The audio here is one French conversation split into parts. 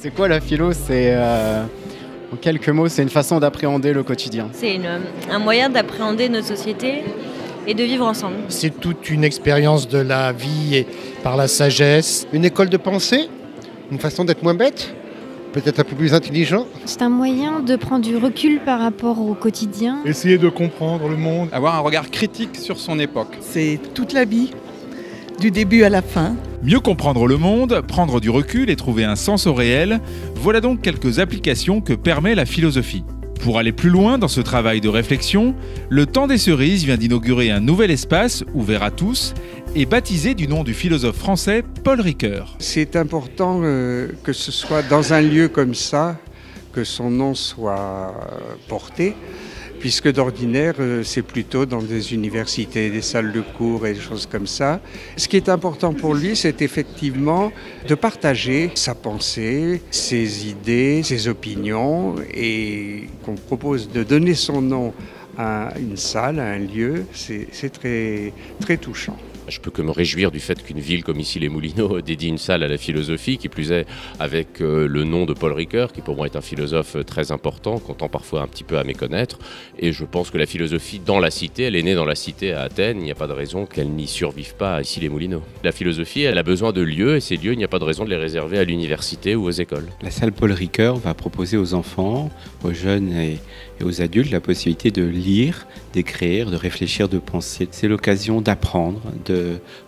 C'est quoi la philo? En quelques mots, c'est une façon d'appréhender le quotidien. C'est un moyen d'appréhender notre société et de vivre ensemble. C'est toute une expérience de la vie et par la sagesse. Une école de pensée, une façon d'être moins bête, peut-être un peu plus intelligent. C'est un moyen de prendre du recul par rapport au quotidien. Essayer de comprendre le monde. Avoir un regard critique sur son époque. C'est toute la vie, du début à la fin. Mieux comprendre le monde, prendre du recul et trouver un sens au réel, voilà donc quelques applications que permet la philosophie. Pour aller plus loin dans ce travail de réflexion, le Temps des Cerises vient d'inaugurer un nouvel espace ouvert à tous et baptisé du nom du philosophe français Paul Ricoeur. C'est important que ce soit dans un lieu comme ça que son nom soit porté, puisque d'ordinaire, c'est plutôt dans des universités, des salles de cours et des choses comme ça. Ce qui est important pour lui, c'est effectivement de partager sa pensée, ses idées, ses opinions, et qu'on propose de donner son nom à une salle, à un lieu, c'est très, très touchant. Je peux que me réjouir du fait qu'une ville comme ici les Moulineaux dédie une salle à la philosophie, qui plus est avec le nom de Paul Ricoeur, qui pour moi est un philosophe très important, qu'on tend parfois un petit peu à méconnaître. Et je pense que la philosophie dans la cité, elle est née dans la cité à Athènes, il n'y a pas de raison qu'elle n'y survive pas ici les Moulineaux. La philosophie, elle a besoin de lieux, et ces lieux, il n'y a pas de raison de les réserver à l'université ou aux écoles. La salle Paul Ricoeur va proposer aux enfants, aux jeunes et aux adultes la possibilité de lire, d'écrire, de réfléchir, de penser. C'est l'occasion d'apprendre, de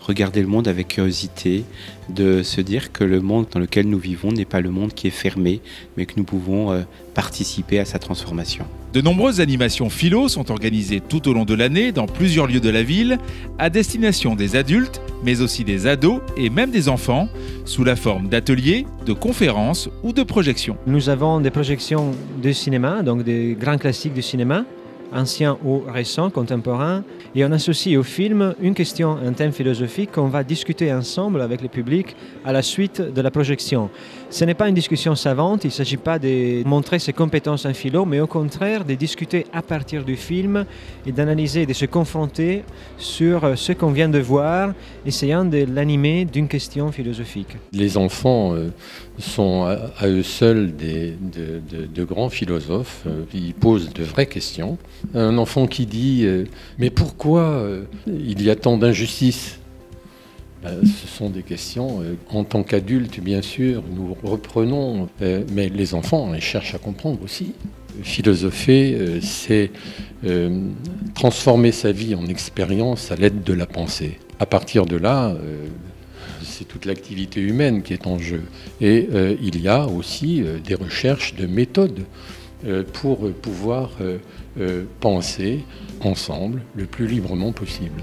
regarder le monde avec curiosité, de se dire que le monde dans lequel nous vivons n'est pas le monde qui est fermé, mais que nous pouvons participer à sa transformation. De nombreuses animations philo sont organisées tout au long de l'année dans plusieurs lieux de la ville, à destination des adultes, mais aussi des ados et même des enfants, sous la forme d'ateliers, de conférences ou de projections. Nous avons des projections de cinéma, donc des grands classiques du cinéma, anciens ou récents, contemporains, et on associe au film une question, un thème philosophique qu'on va discuter ensemble avec le public à la suite de la projection. Ce n'est pas une discussion savante, il ne s'agit pas de montrer ses compétences en philo, mais au contraire de discuter à partir du film et d'analyser, de se confronter sur ce qu'on vient de voir, essayant de l'animer d'une question philosophique. Les enfants sont à eux seuls de grands philosophes, ils posent de vraies questions. Un enfant qui dit « mais pourquoi il y a tant d'injustice ?» Ce sont des questions, en tant qu'adultes, bien sûr, nous reprenons, mais les enfants, ils cherchent à comprendre aussi. Philosopher, c'est transformer sa vie en expérience à l'aide de la pensée. À partir de là, c'est toute l'activité humaine qui est en jeu. Et il y a aussi des recherches de méthodes pour pouvoir penser ensemble le plus librement possible.